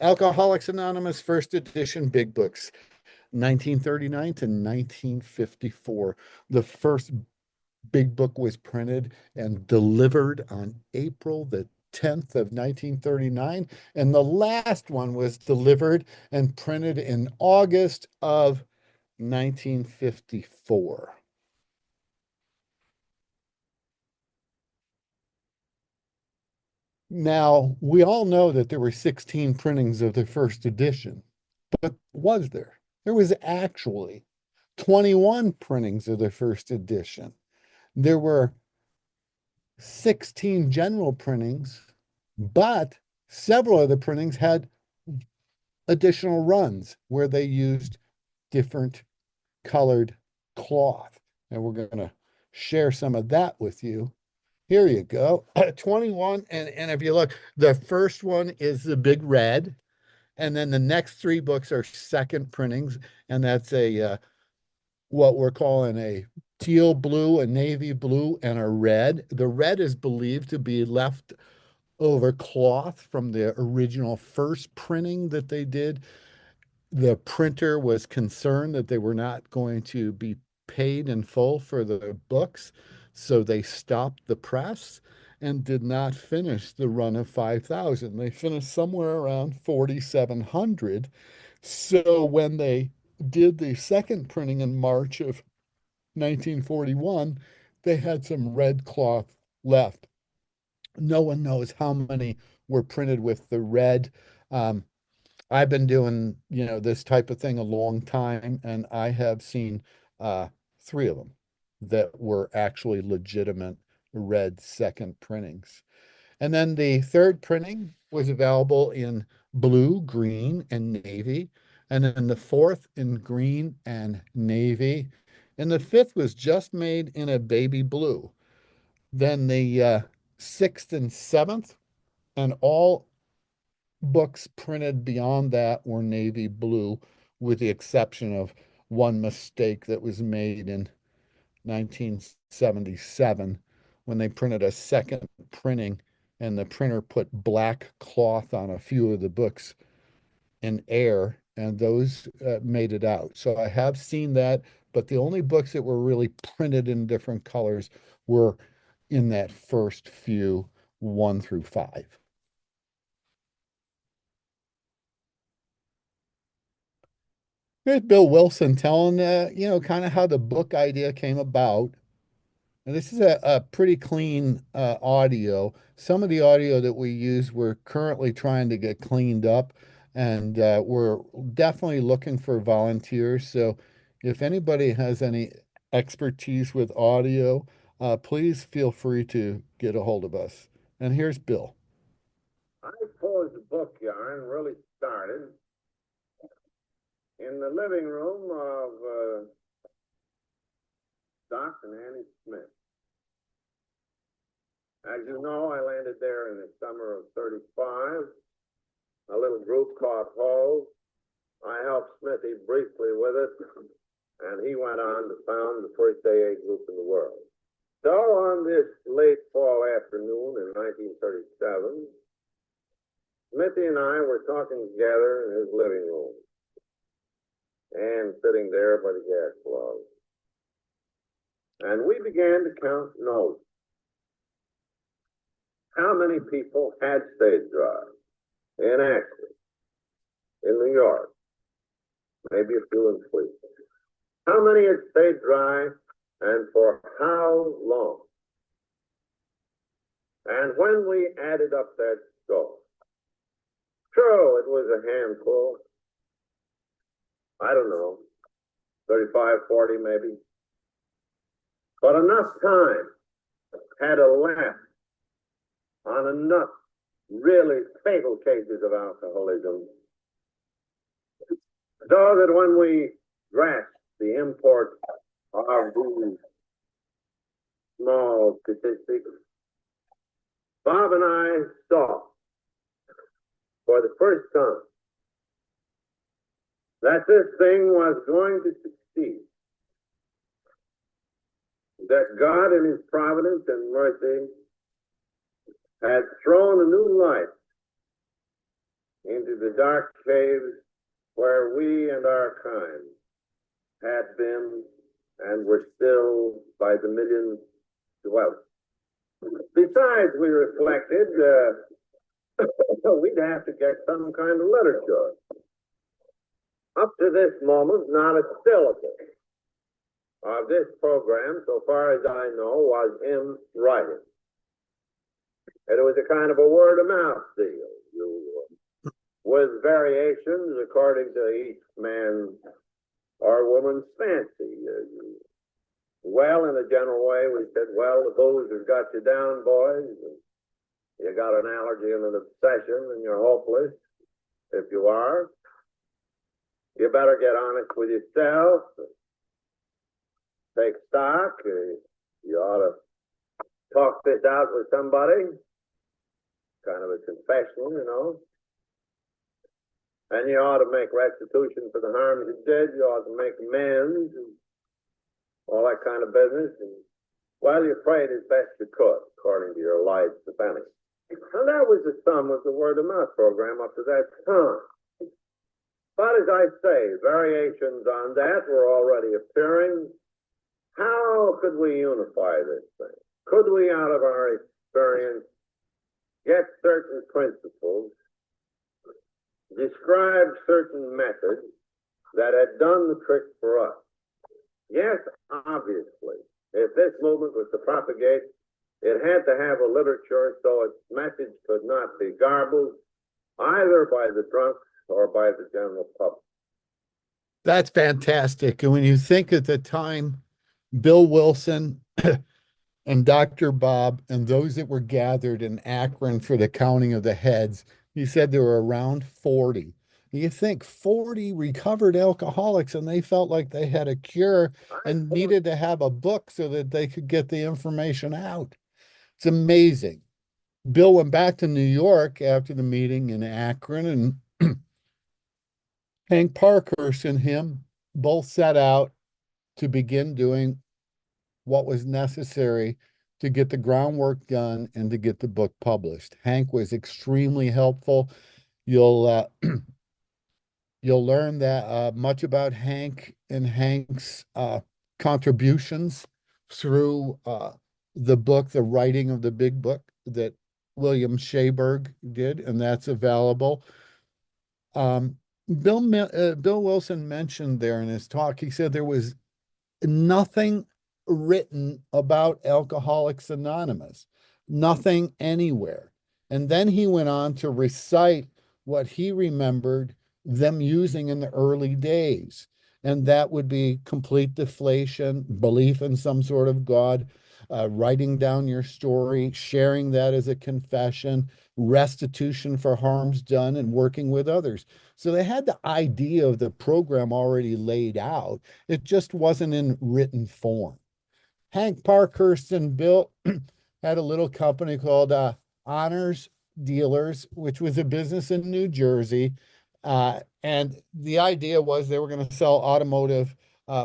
Alcoholics Anonymous, first edition, big books, 1939 to 1954. The first big book was printed and delivered on April the 10th of 1939, and the last one was delivered and printed in August of 1954. Now, we all know that there were 16 printings of the first edition, but was there? There was actually 21 printings of the first edition. There were 16 general printings, but several of the printings had additional runs where they used different colored cloth. And we're going to share some of that with you. Here you go. 21. And if you look, the first one is the big red. And then the next three books are second printings. And that's what we're calling a teal blue, a navy blue, and a red. The red is believed to be left over cloth from the original first printing that they did. The printer was concerned that they were not going to be paid in full for the books, so they stopped the press and did not finish the run of 5,000. They finished somewhere around 4,700. So when they did the second printing in March of 1941, they had some red cloth left. No one knows how many were printed with the red. Um, I've been doing, this type of thing a long time, and I have seen three of them that were actually legitimate red second printings. And then the third printing was available in blue, green, and navy. And then the fourth in green and navy. And the fifth was just made in a baby blue. Then the sixth and seventh, and all books printed beyond that were navy blue, with the exception of one mistake that was made in 1977 when they printed a second printing and the printer put black cloth on a few of the books in air, and those made it out. So I have seen that, but the only books that were really printed in different colors were in that first few, 1 through 5. Here's Bill Wilson telling, kind of how the book idea came about. And this is a pretty clean audio. Some of the audio that we use, we're currently trying to get cleaned up, and we're definitely looking for volunteers. So if anybody has any expertise with audio, please feel free to get a hold of us. And here's Bill. I suppose the book yarn really started in the living room of Doc and Annie Smith. As you know, I landed there in the summer of 35. A little group called Ho. I helped Smithy briefly with it, and he went on to found the first AA group in the world. So on this late fall afternoon in 1937, Smithy and I were talking together in his living room and sitting there by the gas log. And we began to count notes. How many people had stage drive in Akron, in New York, maybe a few in Cleveland? How many had stage drive, and for how long? And when we added up that score, true, it was a handful. I don't know, 35, 40 maybe. But enough time had elapsed on enough really fatal cases of alcoholism so that when we grasped the import of these small statistics, Bob and I saw for the first time that this thing was going to succeed, that God in his providence and mercy had thrown a new light into the dark caves where we and our kind had been and were still by the millions dwelt. Besides, we reflected, we'd have to get some kind of literature. Up to this moment, not a syllable of this program, so far as I know, was in writing. And it was a kind of a word-of-mouth deal, with variations according to each man's or woman's fancy. Well, in a general way, we said, well, the booze has got you down, boys. You got an allergy and an obsession, and you're hopeless. If you are, you better get honest with yourself. Take stock. You ought to talk this out with somebody. Kind of a confessional, you know. And you ought to make restitution for the harms you did. You ought to make amends. And all that kind of business. And, well, you prayed as best you could, according to your lights, if any. And that was the sum of the word-of-mouth program up to that time. But as I say, variations on that were already appearing. How could we unify this thing? Could we, out of our experience, get certain principles, describe certain methods that had done the trick for us? Yes, obviously. If this movement was to propagate, it had to have a literature so its message could not be garbled either by the drunks or by the general public. That's fantastic. And when you think at the time, Bill Wilson and Dr. Bob and those that were gathered in Akron for the counting of the heads, he said there were around 40. You think 40 recovered alcoholics and they felt like they had a cure and needed to have a book so that they could get the information out. It's amazing. Bill went back to New York after the meeting in Akron, and Hank Parkhurst and him both set out to begin doing what was necessary to get the groundwork done and to get the book published. Hank was extremely helpful. You'll you'll learn that much about Hank and Hank's contributions through the book, the writing of the big book that William Shaberg did, and that's available. Bill Wilson mentioned there in his talk, he said there was nothing written about Alcoholics Anonymous, nothing anywhere. And then he went on to recite what he remembered them using in the early days. And that would be complete deflation, belief in some sort of God, writing down your story, sharing that as a confession, restitution for harms done, and working with others. So they had the idea of the program already laid out. It just wasn't in written form. Hank Parkhurst and Bill had a little company called Honors Dealers, which was a business in New Jersey. And the idea was they were going to sell automotive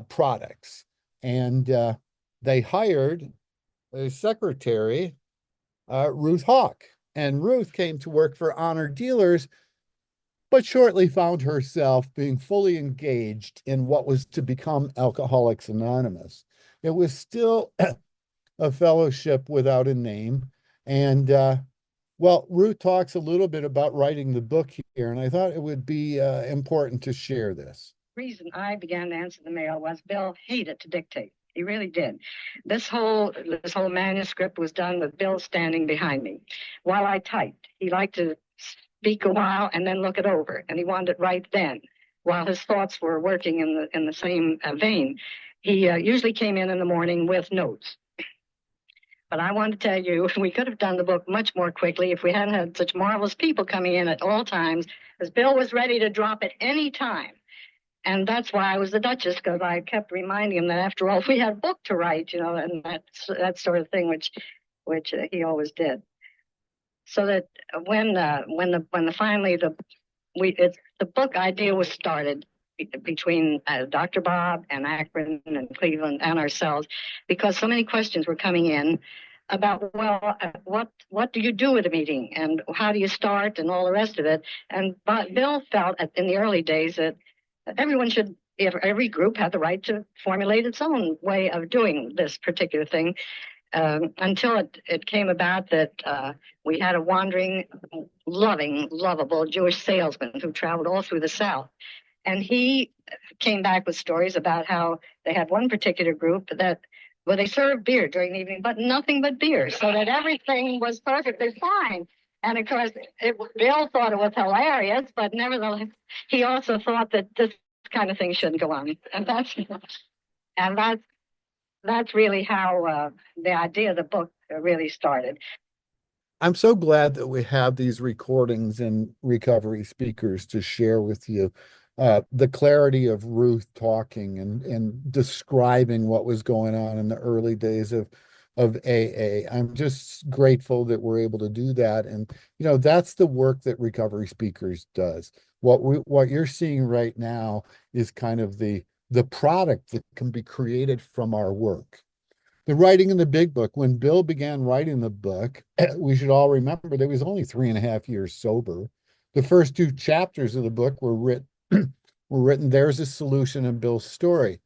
products. And they hired a secretary, Ruth Hawk. And Ruth came to work for Honor Dealers, but shortly found herself being fully engaged in what was to become Alcoholics Anonymous. It was still a fellowship without a name. And well, Ruth talks a little bit about writing the book here, and I thought it would be important to share this. The reason I began to answer the mail was Bill hated to dictate. He really did. This whole manuscript was done with Bill standing behind me while I typed. He liked to speak a while and then look it over, and he wanted it right then, while his thoughts were working in the same vein. He usually came in the morning with notes. But I want to tell you, we could have done the book much more quickly if we hadn't had such marvelous people coming in at all times, because Bill was ready to drop at any time. And that's why I was the Duchess, because I kept reminding him that after all, we had a book to write, you know, and that sort of thing, which he always did. So that when finally the book idea was started between Dr. Bob and Akron and Cleveland and ourselves, because so many questions were coming in about, well, what do you do at a meeting and how do you start and all the rest of it. And but Bill felt in the early days that everyone should, every group had the right to formulate its own way of doing this particular thing, until it came about that we had a wandering, lovable Jewish salesman who traveled all through the South. And he came back with stories about how they had one particular group that, well, they served beer during the evening, but nothing but beer, so that everything was perfectly fine. And of course, Bill thought it was hilarious, but nevertheless, he also thought that this kind of thing shouldn't go on. And that's really how the idea of the book really started. I'm so glad that we have these recordings and recovery speakers to share with you the clarity of Ruth talking and describing what was going on in the early days of AA. I'm just grateful that we're able to do that. And, that's the work that Recovery Speakers does. What you're seeing right now is kind of the product that can be created from our work. The writing in the big book, when Bill began writing the book, we should all remember that he was only 3.5 years sober. The first two chapters of the book were written, there's a solution in Bill's story.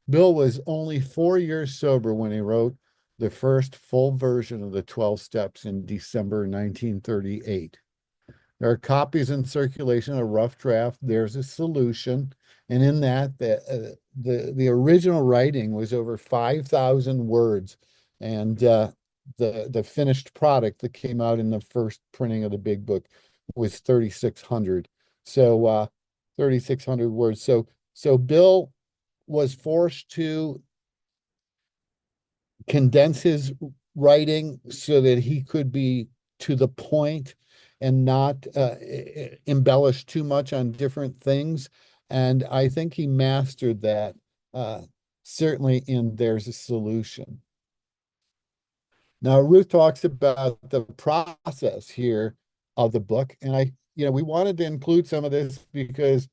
Bill was only 4 years sober when he wrote the first full version of the 12 steps in December 1938. There are copies in circulation, a rough draft. There's a solution. And in that, the original writing was over 5,000 words. And the finished product that came out in the first printing of the big book was 3,600. So 3,600 words. So Bill was forced to condense his writing so that he could be to the point and not embellish too much on different things. And I think he mastered that, certainly in There's a Solution. Now, Ruth talks about the process here of the book. And we wanted to include some of this because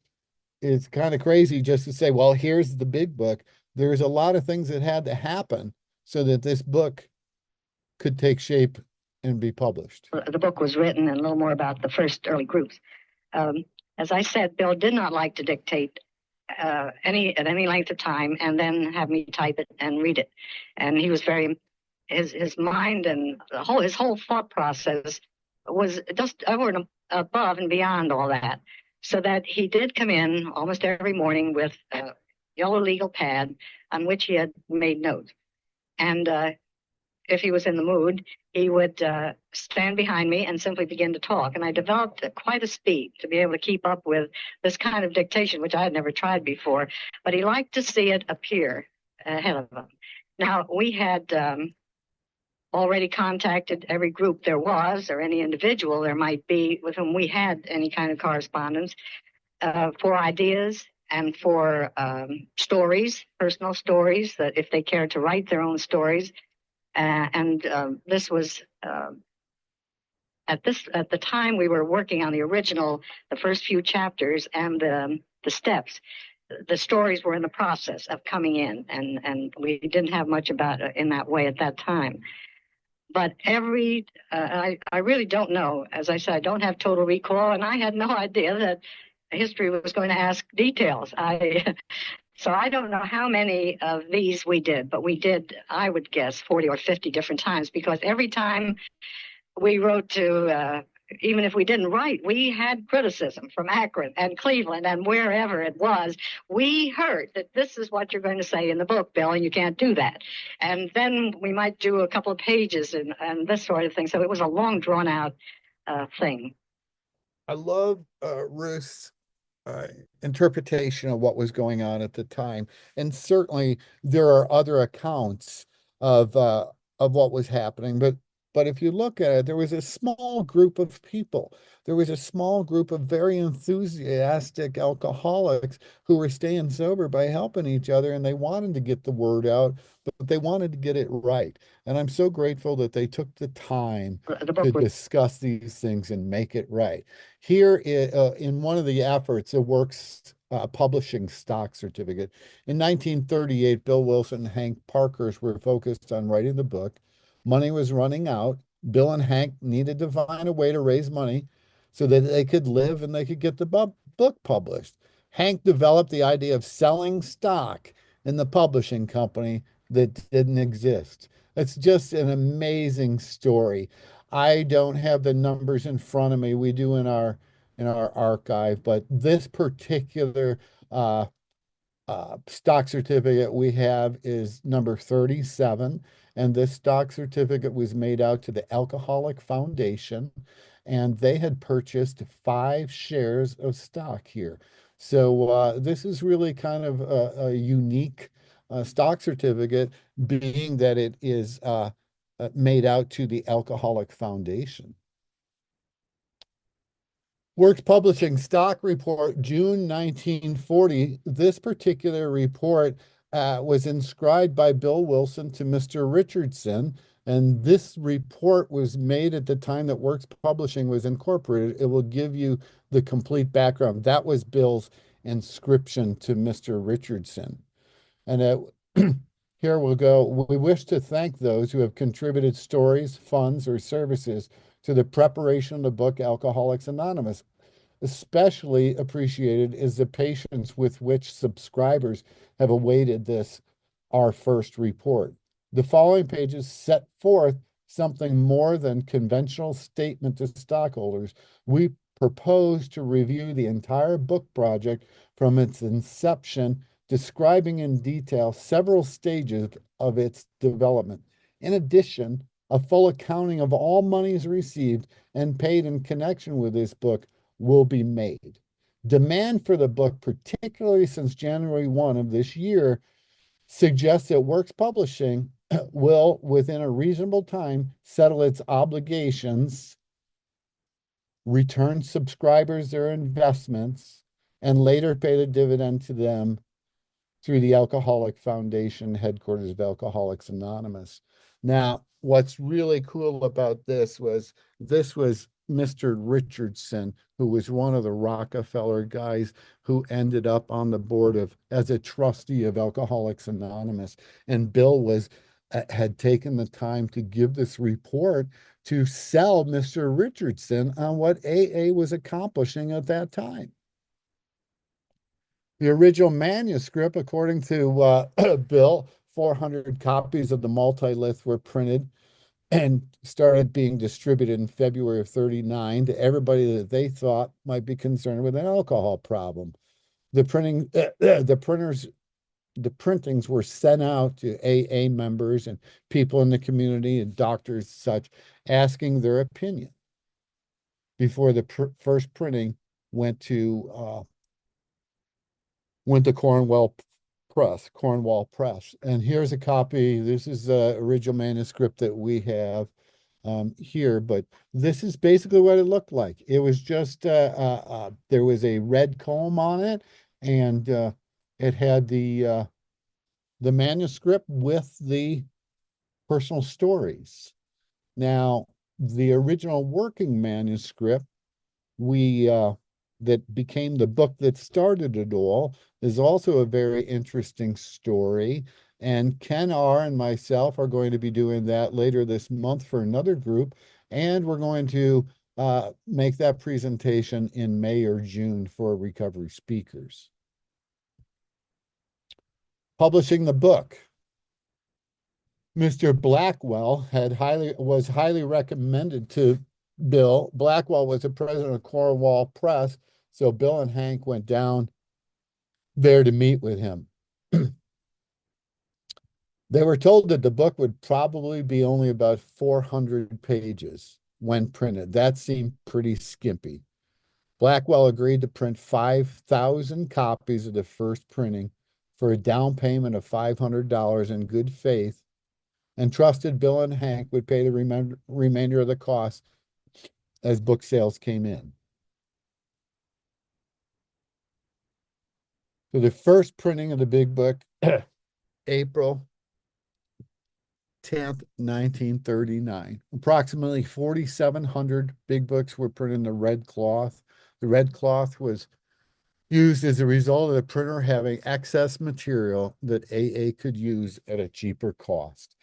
it's kind of crazy just to say, well, here's the big book. There's a lot of things that had to happen so that this book could take shape and be published. The book was written, and a little more about the first early groups. As I said, Bill did not like to dictate at any length of time and then have me type it and read it. And he was his mind and his whole thought process was just over and above and beyond all that. So that he did come in almost every morning with a yellow legal pad on which he had made notes. And if he was in the mood, he would stand behind me and simply begin to talk. And I developed quite a speed to be able to keep up with this kind of dictation, which I had never tried before. But he liked to see it appear ahead of him. Now, we had already contacted every group there was, or any individual there might be with whom we had any kind of correspondence, for ideas and for stories, personal stories, that if they cared to write their own stories. And this was at the time we were working on the first few chapters and the steps. The stories were in the process of coming in, and we didn't have much about it in that way at that time. But I really don't know. As I said, I don't have total recall, and I had no idea that history was going to ask details. So I don't know how many of these we did, but we did, I would guess, 40 or 50 different times, because every time we wrote to, even if we didn't write, we had criticism from Akron and Cleveland and wherever it was. We heard that this is what you're going to say in the book, Bill, and you can't do that. And then we might do a couple of pages and this sort of thing. So it was a long, drawn-out thing. I love Ruth's interpretation of what was going on at the time. And certainly there are other accounts of what was happening, but if you look at it, there was a small group of people. There was a small group of very enthusiastic alcoholics who were staying sober by helping each other, and they wanted to get the word out, but they wanted to get it right. And I'm so grateful that they took the time to discuss these things and make it right. Here in one of the efforts, a Works publishing stock certificate. In 1938, Bill Wilson and Hank Parkhurst were focused on writing the book. Money was running out. Bill and Hank needed to find a way to raise money so that they could live and they could get the book published. Hank developed the idea of selling stock in the publishing company that didn't exist. It's just an amazing story. I don't have the numbers in front of me. We do in our archive, but this particular stock certificate we have is number 37. And this stock certificate was made out to the Alcoholic Foundation, and they had purchased 5 shares of stock here. So this is really kind of a unique stock certificate, being that it is made out to the Alcoholic Foundation. Works Publishing Stock Report, June 1940. This particular report was inscribed by Bill Wilson to Mr. Richardson, and this report was made at the time that Works Publishing was incorporated. It will give you the complete background. That was Bill's inscription to Mr. Richardson. And here we'll go. We wish to thank those who have contributed stories, funds, or services to the preparation of the book Alcoholics Anonymous. Especially appreciated is the patience with which subscribers have awaited this, our first report. The following pages set forth something more than conventional statement to stockholders. We propose to review the entire book project from its inception, describing in detail several stages of its development. In addition, a full accounting of all monies received and paid in connection with this book will be made. Demand for the book, particularly since January 1 of this year, suggests that Works Publishing will, within a reasonable time, settle its obligations, return subscribers their investments, and later pay the dividend to them through the Alcoholic Foundation, headquarters of Alcoholics Anonymous. Now, what's really cool about this was Mr. Richardson, who was one of the Rockefeller guys who ended up on the board of as a trustee of Alcoholics Anonymous. And Bill was had taken the time to give this report to sell Mr. Richardson on what AA was accomplishing at that time. The original manuscript, according to Bill, 400 copies of the multilith were printed and started being distributed in February of 39 to everybody that they thought might be concerned with an alcohol problem. The printings were sent out to AA members and people in the community and doctors such, asking their opinion before the first printing went to Cornwall Press. And here's a copy. This is the original manuscript that we have here, but this is basically what it looked like. It was just, there was a red comb on it, and it had the manuscript with the personal stories. Now, the original working manuscript, that became the book that started it all, is also a very interesting story. And Ken R. and myself are going to be doing that later this month for another group. And we're going to make that presentation in May or June for recovery speakers. Publishing the book. Mr. Blackwell was highly recommended to Bill. Blackwell was the president of Cornwall Press, so Bill and Hank went down there to meet with him. They were told that the book would probably be only about 400 pages when printed. That seemed pretty skimpy. Blackwell agreed to print 5,000 copies of the first printing for a down payment of $500 in good faith, and trusted Bill and Hank would pay the remainder of the cost as book sales came in. So the first printing of the big book, April 10th, 1939. Approximately 4,700 big books were printed in the red cloth. The red cloth was used as a result of the printer having excess material that AA could use at a cheaper cost.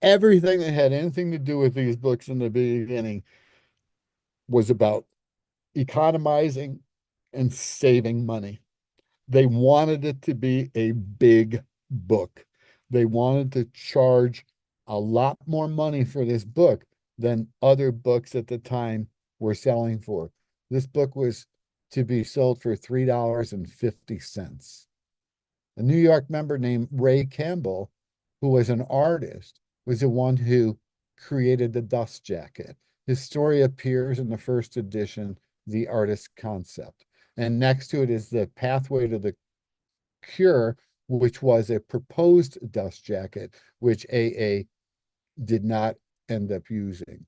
Everything that had anything to do with these books in the beginning was about economizing and saving money. They wanted it to be a big book. They wanted to charge a lot more money for this book than other books at the time were selling for. This book was to be sold for $3.50. A New York member named Ray Campbell, who was an artist, was the one who created the dust jacket. His story appears in the first edition, The Artist's Concept. And next to it is the Pathway to the Cure, which was a proposed dust jacket, which AA did not end up using.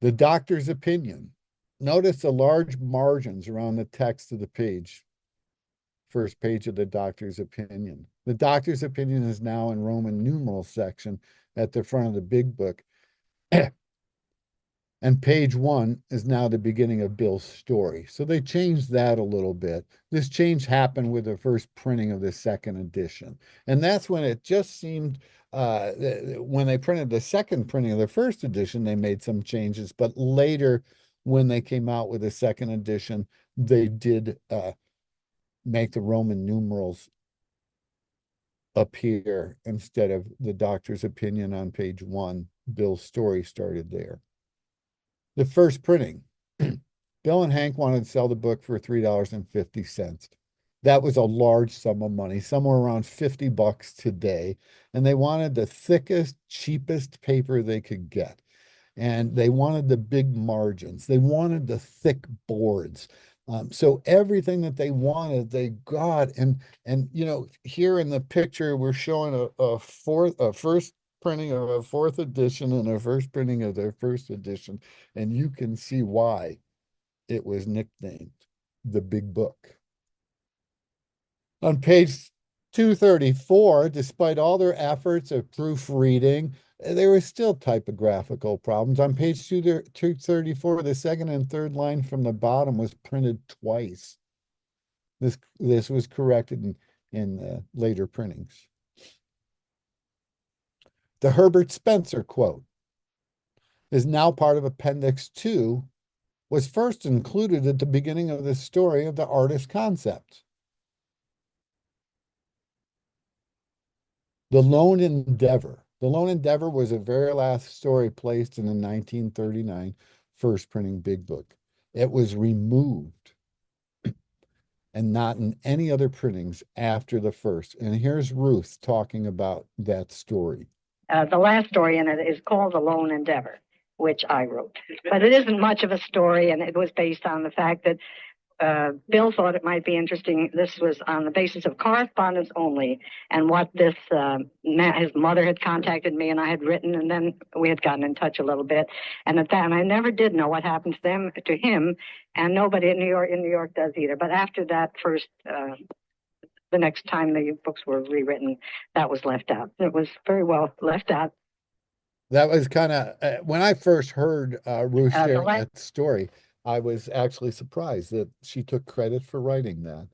The doctor's opinion. Notice the large margins around the text of the page. First page of the doctor's opinion. The doctor's opinion is now in Roman numeral section at the front of the big book. And page 1 is now the beginning of Bill's story. So they changed that a little bit. This change happened with the first printing of the second edition. And that's when it just seemed, when they printed the second printing of the first edition, they made some changes. But later, when they came out with the second edition, they did make the Roman numerals appear instead of the doctor's opinion on page 1. Bill's story started there. The first printing. Bill and Hank wanted to sell the book for $3.50. That was a large sum of money, somewhere around $50 today. And they wanted the thickest, cheapest paper they could get. And they wanted the big margins. They wanted the thick boards. So everything that they wanted, they got. And you know, here in the picture, we're showing a first printing of a fourth edition and a first printing of their first edition. And you can see why it was nicknamed the Big Book. On page 234, despite all their efforts of proofreading, there were still typographical problems. On page 234, the second and third line from the bottom was printed twice. This was corrected in later printings. The Herbert Spencer quote is now part of Appendix 2, was first included at the beginning of the story of the Artist's Concept. The Lone Endeavor. The Lone Endeavor was a very last story placed in the 1939 first printing Big Book. It was removed and not in any other printings after the first. And here's Ruth talking about that story. The last story in it is called The Lone Endeavor, which I wrote. But it isn't much of a story, and it was based on the fact that Bill thought it might be interesting. This was on the basis of correspondence only, and what this his mother had contacted me, and I had written, and then we had gotten in touch a little bit. And at that, and I never did know what happened to him, and nobody in New York does either. But after that first, the next time the books were rewritten, that was left out. It was very well left out. That was kind of when I first heard Ruth share that story, I was actually surprised that she took credit for writing that.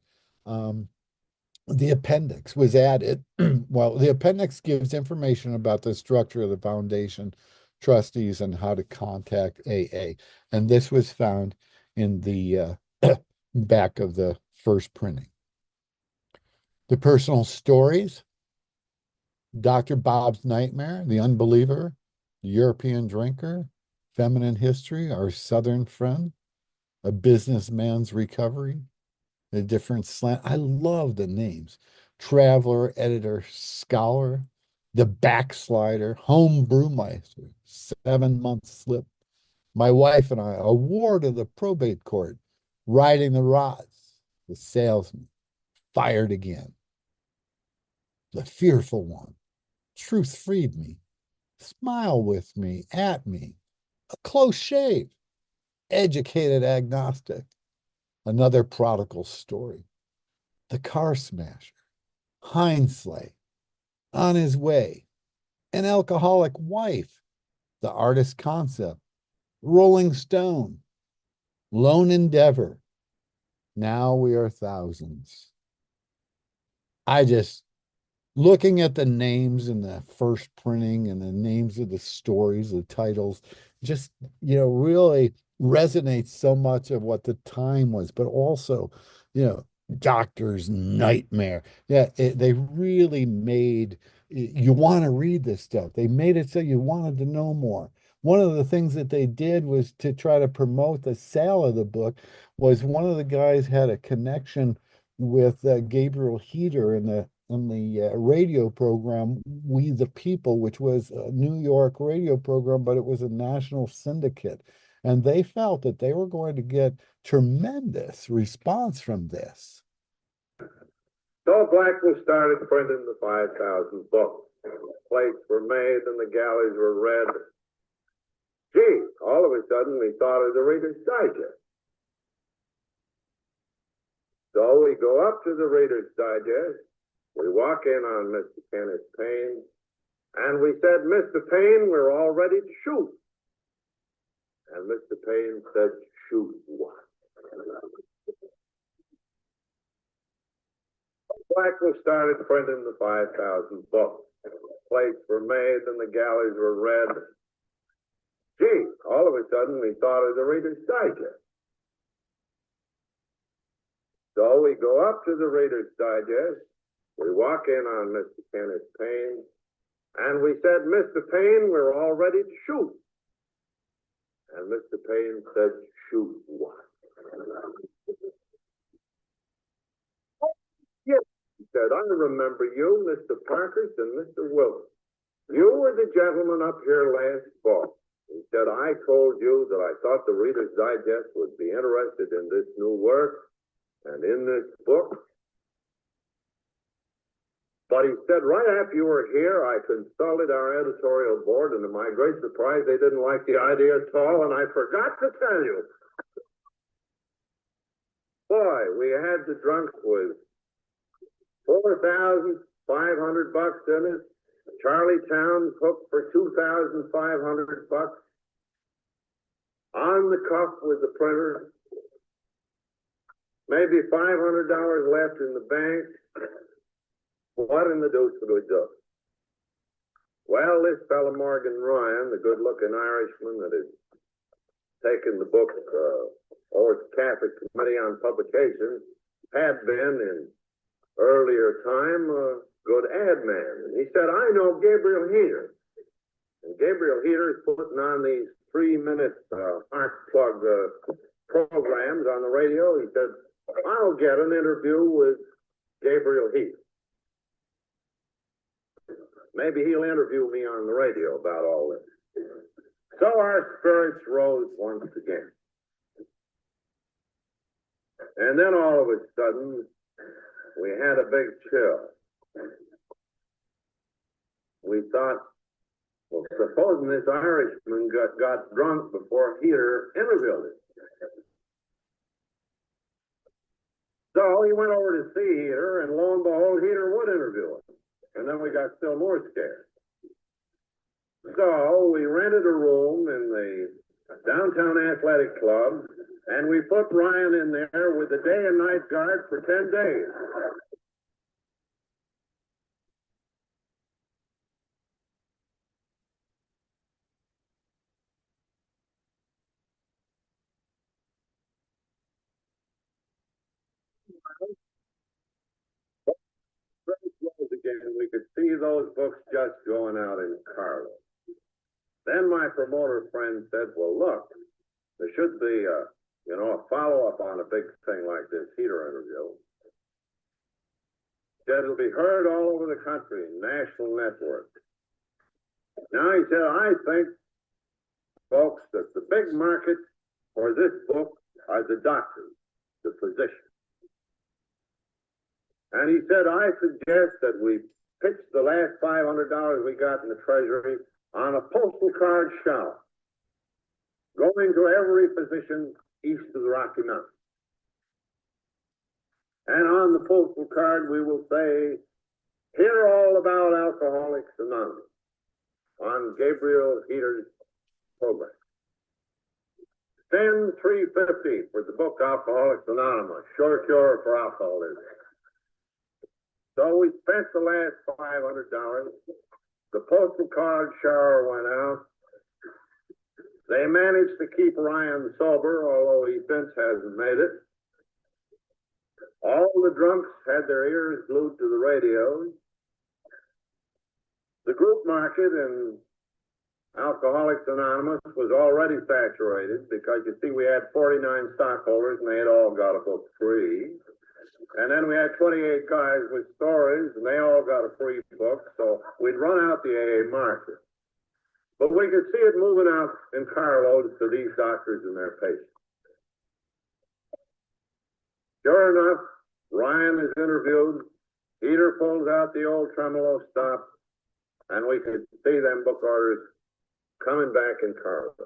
The appendix was added. Well, the appendix gives information about the structure of the foundation, trustees, and how to contact AA. And this was found in the back of the first printing. The personal stories. Dr. Bob's Nightmare, The Unbeliever, The European Drinker, Feminine History, Our Southern Friend, A Businessman's Recovery, A Different Slant. I love the names. Traveler, Editor, Scholar, The Backslider, Home Brewmeister, 7-month Slip, My Wife and I, A War to the Probate Court, Riding the Rods, The Salesman, Fired Again, The Fearful One, Truth Freed Me, Smile With Me, At Me, A Close Shave, Educated Agnostic, Another Prodigal Story, The Car Smasher, Hindsley, On His Way, An Alcoholic Wife, The Artist's Concept, Rolling Stone, Lone Endeavor, Now We Are Thousands. I just looking at the names in the first printing and the names of the stories, the titles, just, really resonates so much of what the time was, but also, Doctor's Nightmare. Yeah, they really made you want to read this stuff. They made it so you wanted to know more. One of the things that they did was to try to promote the sale of the book was one of the guys had a connection with Gabriel Heater in the radio program We the People, which was a New York radio program, but it was a national syndicate. And they felt that they were going to get tremendous response from this. So Blackman started printing the 5,000 books. Plates were made and the galleys were read. Gee, all of a sudden we thought of the Reader's Digest. So we go up to the Reader's Digest. We walk in on Mr. Kenneth Payne, and we said, Mr. Payne, we're all ready to shoot. And Mr. Payne said, shoot what? Blackman started printing the 5,000 books. Plates were made and the galleys were read. Gee, all of a sudden we thought of the Reader's Digest. So we go up to the Reader's Digest. We walk in on Mr. Kenneth Payne, and we said, Mr. Payne, we're all ready to shoot. And Mr. Payne said, shoot what? Yes, he said, I remember you, Mr. Parkhurst and Mr. Wilson. You were the gentleman up here last fall. He said, I told you that I thought the Reader's Digest would be interested in this new work and in this book. But he said, right after you were here, I consulted our editorial board, and to my great surprise, they didn't like the idea at all, and I forgot to tell you. Boy, we had the drunk with $4,500 in it. Charlietown hooked for $2,500. On the cuff with the printer. Maybe $500 left in the bank. What in the deuce would we do? Well, this fellow Morgan Ryan, the good-looking Irishman that has taken the book over to the Catholic Committee on Publications, had been in earlier time a good ad man. And he said, I know Gabriel Heater. And Gabriel Heater is putting on these 3-minute heart plug programs on the radio. He said, I'll get an interview with Gabriel Heater. Maybe he'll interview me on the radio about all this. So our spirits rose once again. And then all of a sudden, we had a big chill. We thought, well, supposing this Irishman got drunk before Heater interviewed him. So he went over to see Heater, and lo and behold, Heater would interview him. And then we got still more scared. So we rented a room in the downtown athletic club, and we put Ryan in there with the day and night guard for 10 days. Again, we could see those books just going out in carloads. Then my promoter friend said, well, look, there should be a follow-up on a big thing like this Heater interview. He said it'll be heard all over the country, national network. Now, he said, I think, folks, that the big market for this book are the doctors, the physicians. And he said, I suggest that we pitch the last $500 we got in the treasury on a postal card shower, going to every physician east of the Rocky Mountains. And on the postal card, we will say, hear all about Alcoholics Anonymous on Gabriel Heater's program. Send $350 for the book Alcoholics Anonymous, Sure Cure for Alcoholism. So we spent the last $500. The postal card shower went out. They managed to keep Ryan sober, although he since hasn't made it. All the drunks had their ears glued to the radios. The group market in Alcoholics Anonymous was already saturated because, you see, we had 49 stockholders and they had all got a book free. And then we had 28 guys with stories and they all got a free book. So we'd run out the AA market. But we could see it moving out in carloads to these doctors and their patients. Sure enough, Ryan is interviewed. Peter pulls out the old tremolo stop, and we could see them book orders coming back in carloads.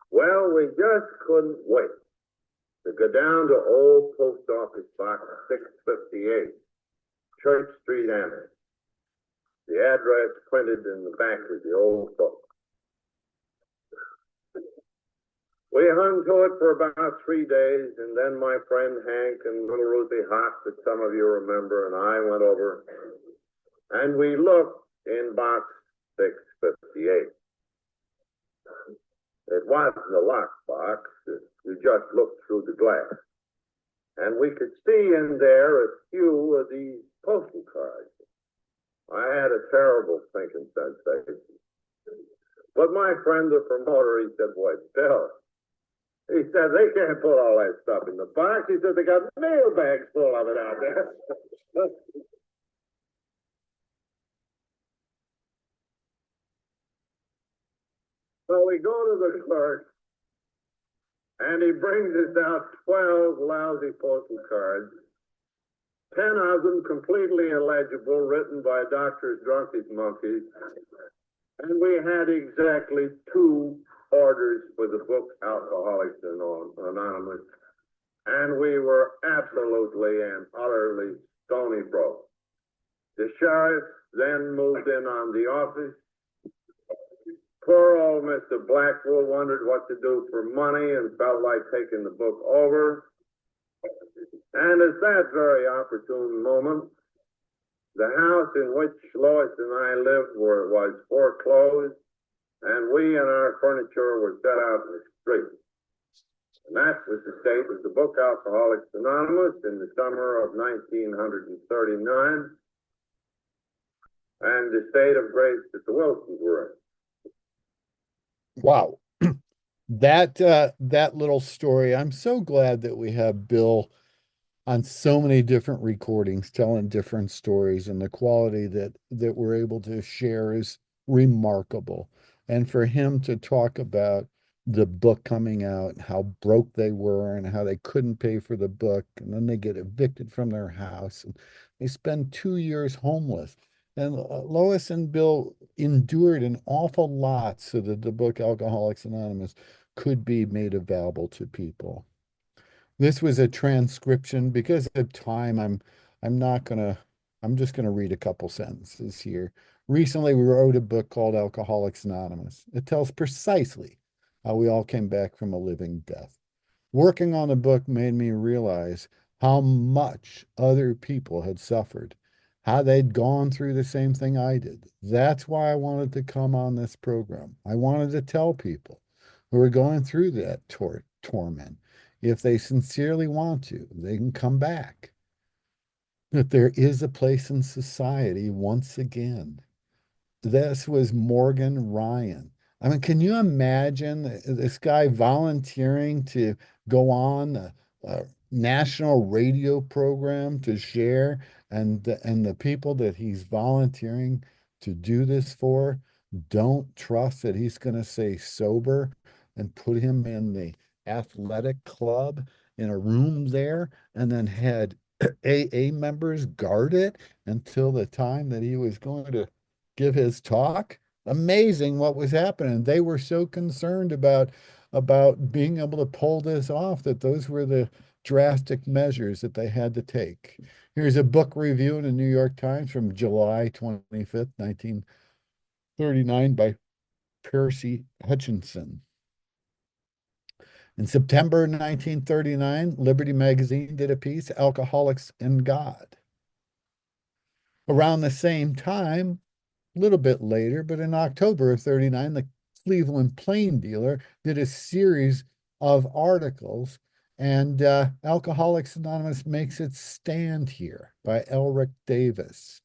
Well, we just couldn't wait to go down to old post office box 658, Church Street, Annex. The address printed in the back of the old book. We hung to it for about 3 days, and then my friend Hank and little Ruthie Hawk, that some of you remember, and I went over, and we looked in box 658. It wasn't a locked box. We just looked through the glass. And we could see in there a few of these postal cards. I had a terrible thinking sensation. But my friend, the promoter, he said, "Boy, Bill," he said, "they can't put all that stuff in the box." He said, "They got mail bags full of it out there." So we go to the clerk, and he brings us out 12 lousy postal cards, 10 of them completely illegible, written by doctors drunk as monkeys. And we had exactly 2 orders for the book Alcoholics Anonymous. And we were absolutely and utterly stony broke. The sheriff then moved in on the office. Poor old Mr. Blackwell wondered what to do for money and felt like taking the book over. And at that very opportune moment, the house in which Lois and I lived was foreclosed, and we and our furniture were set out in the street. And that was the state of the book Alcoholics Anonymous in the summer of 1939, and the state of grace that the Wilsons were in. Wow. That little story, I'm so glad that we have Bill on so many different recordings telling different stories, and the quality that we're able to share is remarkable. And for him to talk about the book coming out and how broke they were and how they couldn't pay for the book, and then they get evicted from their house and they spend 2 years homeless. And Lois and Bill endured an awful lot so that the book Alcoholics Anonymous could be made available to people. This was a transcription because of time. I'm not gonna I'm just gonna read a couple sentences here. Recently, we wrote a book called Alcoholics Anonymous. It tells precisely how we all came back from a living death. Working on the book made me realize how much other people had suffered, how they'd gone through the same thing I did. That's why I wanted to come on this program. I wanted to tell people who are going through that torment, if they sincerely want to, they can come back. That there is a place in society once again. This was Morgan Ryan. I mean, can you imagine this guy volunteering to go on a national radio program to share, and the people that he's volunteering to do this for don't trust that he's going to stay sober and put him in the athletic club in a room there, and then had AA members guard it until the time that he was going to give his talk. Amazing what was happening. They were so concerned about being able to pull this off that those were the drastic measures that they had to take. Here's a book review in the New York Times from July 25th, 1939 by Percy Hutchinson. In September 1939, Liberty Magazine did a piece, Alcoholics and God. Around the same time, a little bit later, but in October of 39, the Cleveland Plain Dealer did a series of articles, and Alcoholics Anonymous makes its stand here by Elric Davis.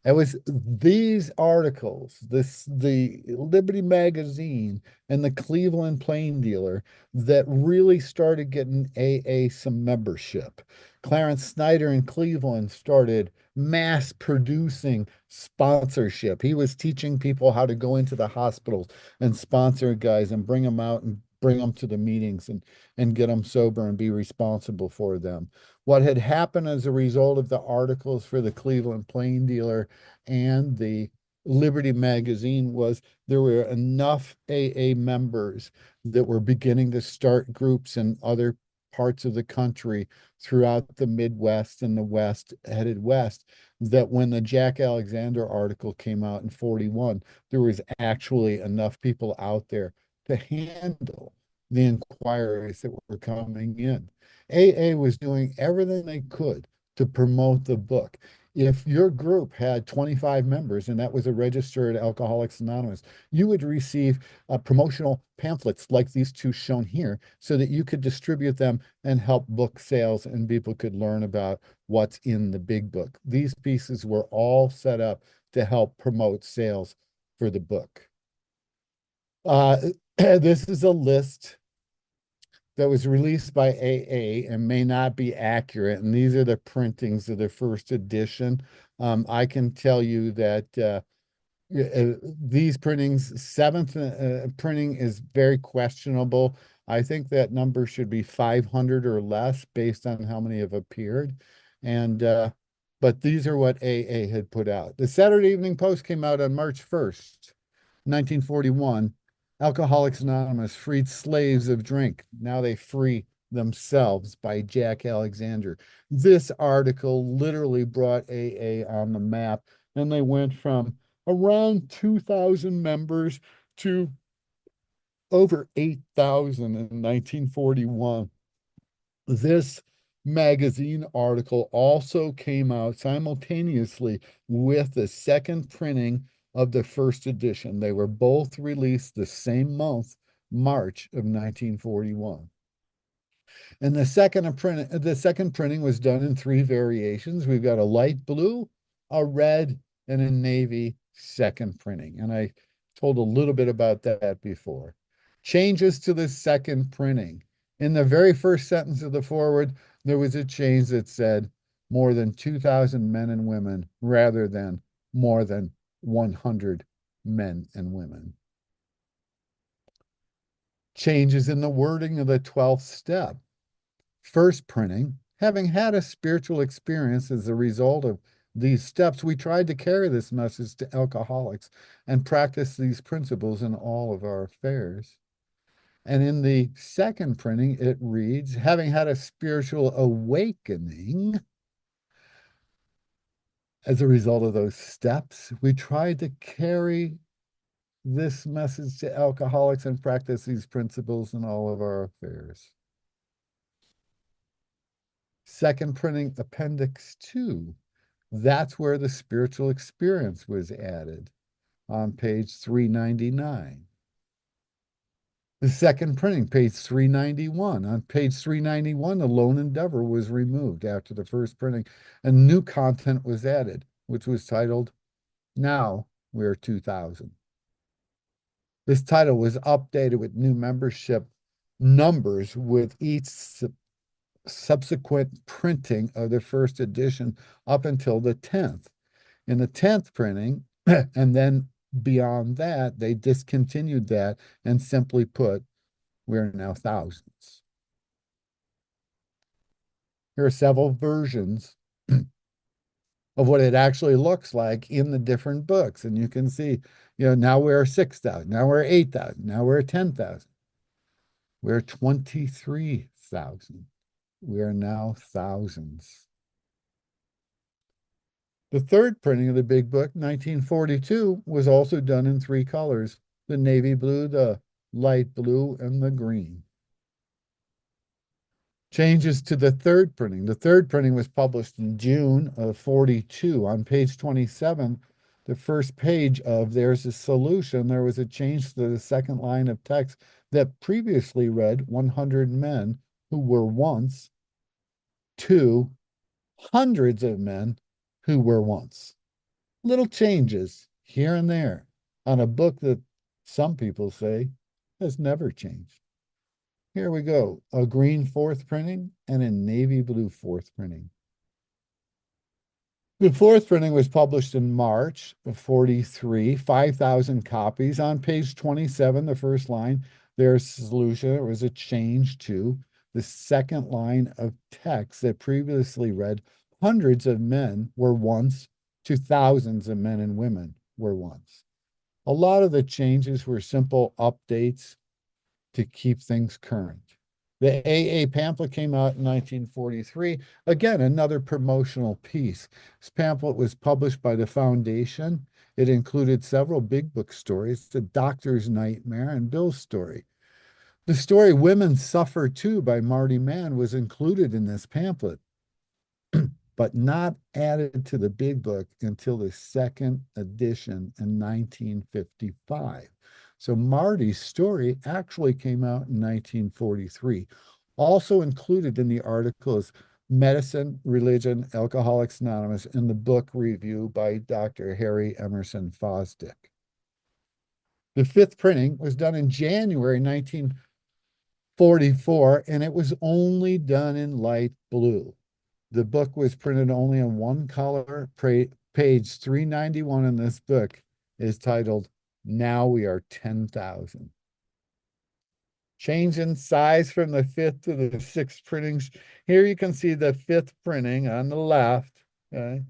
It was these articles, the Liberty Magazine and the Cleveland Plain Dealer that really started getting AA some membership. Clarence Snyder in Cleveland started mass producing sponsorship. He was teaching people how to go into the hospitals and sponsor guys and bring them out and bring them to the meetings and get them sober and be responsible for them. What had happened as a result of the articles for the Cleveland Plain Dealer and the Liberty Magazine was there were enough AA members that were beginning to start groups in other parts of the country throughout the Midwest and the West, headed west, that when the Jack Alexander article came out in 41, there was actually enough people out there to handle the inquiries that were coming in. AA was doing everything they could to promote the book. If your group had 25 members and that was a registered Alcoholics Anonymous, you would receive promotional pamphlets like these two shown here so that you could distribute them and help book sales and people could learn about what's in the big book. These pieces were all set up to help promote sales for the book. This is a list that was released by AA and may not be accurate. And these are the printings of the first edition. I can tell you that these printings, seventh printing is very questionable. I think that number should be 500 or less based on how many have appeared. And but these are what AA had put out. The Saturday Evening Post came out on March 1st, 1941. Alcoholics Anonymous freed slaves of drink. Now they free themselves by Jack Alexander. This article literally brought AA on the map, and they went from around 2,000 members to over 8,000 in 1941. This magazine article also came out simultaneously with the second printing of the first edition. They were both released the same month, March of 1941. And the second printing was done in three variations. We've got a light blue, a red, and a navy second printing. And I told a little bit about that before. Changes to the second printing. In the very first sentence of the foreword, there was a change that said more than 2,000 men and women rather than more than 100 men and women. Changes in the wording of the 12th step. First printing, having had a spiritual experience as a result of these steps, we tried to carry this message to alcoholics and practice these principles in all of our affairs. And in the second printing, it reads, having had a spiritual awakening as a result of those steps, we tried to carry this message to alcoholics and practice these principles in all of our affairs. Second printing, Appendix 2. That's where the spiritual experience was added on page 399. The second printing, page 391. On page 391, the lone endeavor was removed after the first printing, and new content was added, which was titled, Now We're 2000. This title was updated with new membership numbers with each subsequent printing of the first edition up until the 10th. In the 10th printing, and then beyond that, they discontinued that and simply put, we're now thousands. Here are several versions of what it actually looks like in the different books. And you can see, now we're 6,000, now we're 8,000, now we're 10,000. We're 23,000. We are now thousands. The third printing of the big book, 1942, was also done in three colors, the navy blue, the light blue, and the green. Changes to the third printing. The third printing was published in June of 42. On page 27, the first page of There's a Solution, there was a change to the second line of text that previously read 100 men who were once to hundreds of men who were once. Little changes here and there on a book that some people say has never changed. Here we go, a green fourth printing and a navy blue fourth printing. The fourth printing was published in March of 43, 5,000 copies. On page 27, the first line, There's a Solution. It was a change to the second line of text that previously read, hundreds of men were once to thousands of men and women were once. A lot of the changes were simple updates to keep things current. The AA pamphlet came out in 1943. Again, another promotional piece. This pamphlet was published by the Foundation. It included several big book stories, The Doctor's Nightmare and Bill's Story. The story Women Suffer Too by Marty Mann was included in this pamphlet, but not added to the big book until the second edition in 1955. So Marty's story actually came out in 1943. Also included in the article is Medicine, Religion, Alcoholics Anonymous, in the book review by Dr. Harry Emerson Fosdick. The fifth printing was done in January 1944, and it was only done in light blue. The book was printed only in one color. Page 391 in this book is titled, Now We Are 10,000. Change in size from the fifth to the sixth printings. Here you can see the fifth printing on the left, okay,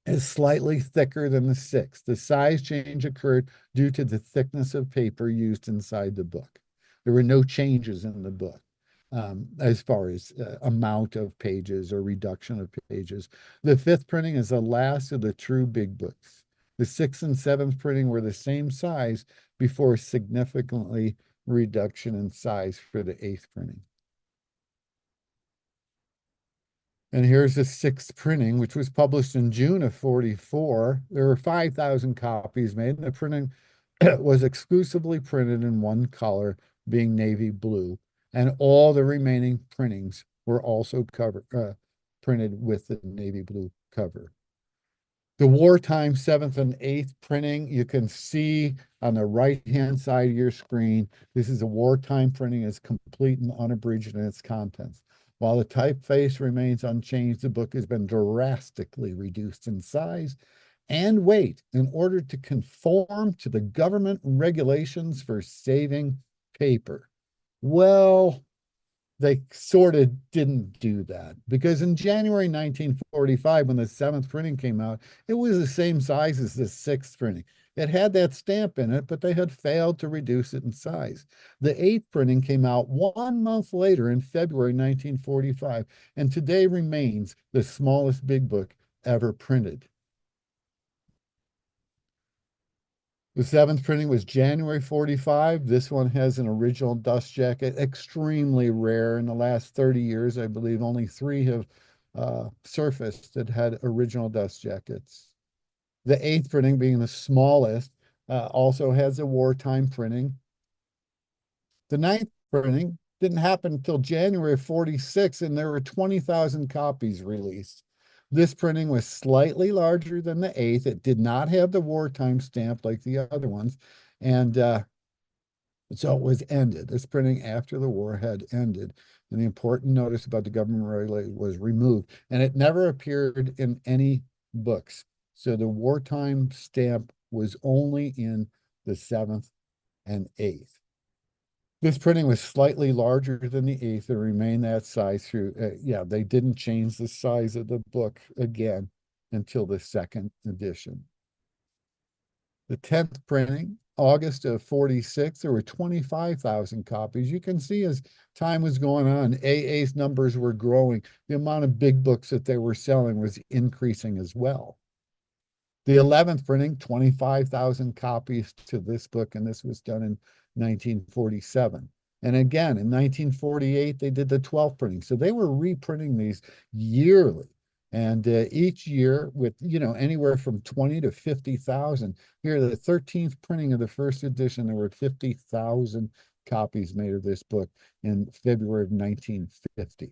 is slightly thicker than the sixth. The size change occurred due to the thickness of paper used inside the book. There were no changes in the book as far as amount of pages or reduction of pages. The fifth printing is the last of the true big books. The sixth and seventh printing were the same size before significantly reduction in size for the eighth printing. And here's the sixth printing, which was published in June of 44. There were 5,000 copies made, and the printing was exclusively printed in one color, being navy blue. And all the remaining printings were also printed with the navy blue cover. The wartime seventh and eighth printing, you can see on the right-hand side of your screen, this is a wartime printing. It's complete and unabridged in its contents. While the typeface remains unchanged, the book has been drastically reduced in size and weight in order to conform to the government regulations for saving paper. Well, they sort of didn't do that, because in January 1945, when the seventh printing came out, it was the same size as the sixth printing. It had that stamp in it, but they had failed to reduce it in size. The eighth printing came out 1 month later in February 1945, and today remains the smallest big book ever printed. The seventh printing was January 45. This one has an original dust jacket, extremely rare. In the last 30 years, I believe only 3 have surfaced that had original dust jackets. The eighth printing, being the smallest, also has a wartime printing. The ninth printing didn't happen until January 46, and there were 20,000 copies released. This printing was slightly larger than the eighth. It did not have the wartime stamp like the other ones. And so it was ended. This printing after the war had ended. And the important notice about the government regulation was removed. And it never appeared in any books. So the wartime stamp was only in the seventh and eighth. This printing was slightly larger than the eighth and remained that size through, they didn't change the size of the book again until the second edition. The 10th printing, August of 46, there were 25,000 copies. You can see as time was going on, AA's numbers were growing. The amount of big books that they were selling was increasing as well. The 11th printing, 25,000 copies to this book, and this was done in 1947. And again, in 1948, they did the 12th printing. So they were reprinting these yearly. And each year with, anywhere from 20 to 50,000. Here, the 13th printing of the first edition, there were 50,000 copies made of this book in February of 1950.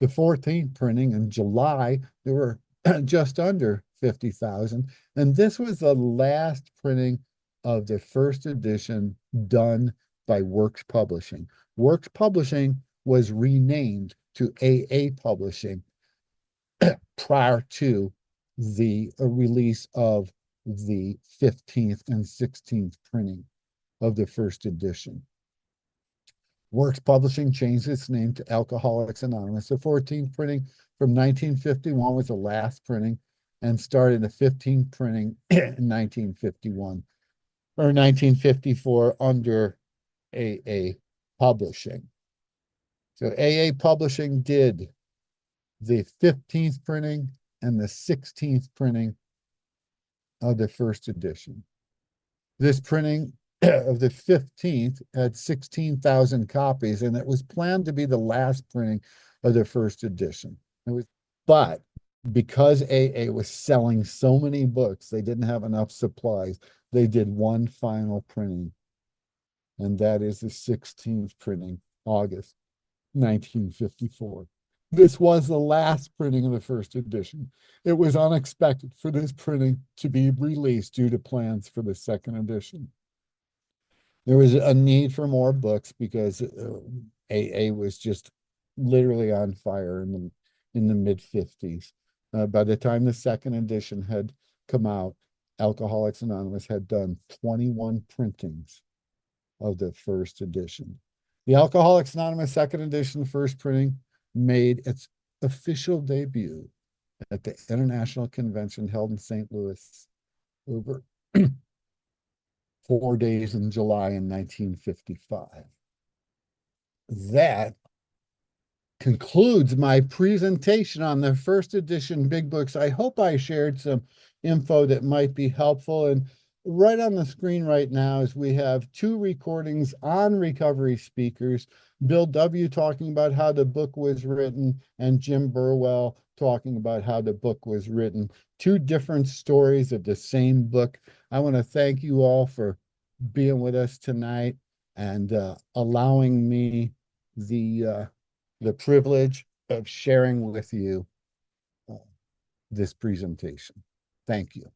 The 14th printing in July, there were just under 50,000. And this was the last printing of the first edition done by Works Publishing. Works Publishing was renamed to AA Publishing prior to the release of the 15th and 16th printing of the first edition. Works Publishing changed its name to Alcoholics Anonymous. The 14th printing from 1951 was the last printing and started the 15th printing in 1951 or 1954 under AA Publishing. So AA Publishing did the 15th printing and the 16th printing of the first edition. This printing of the 15th had 16,000 copies, and it was planned to be the last printing of the first edition. But because AA was selling so many books, they didn't have enough supplies. They did one final printing, and that is the 16th printing, August 1954. This was the last printing of the first edition. It was unexpected for this printing to be released due to plans for the second edition. There was a need for more books because AA was just literally on fire in the mid-50s. By the time the second edition had come out, Alcoholics Anonymous had done 21 printings of the first edition. The Alcoholics Anonymous second edition first printing made its official debut at the International Convention held in St. Louis over 4 days in July in 1955. That concludes my presentation on the first edition Big Books. I hope I shared some info that might be helpful. And right on the screen right now is we have 2 recordings on recovery speakers, Bill W. talking about how the book was written and Jim Burwell talking about how the book was written. 2 different stories of the same book. I want to thank you all for being with us tonight and allowing me the privilege of sharing with you this presentation. Thank you.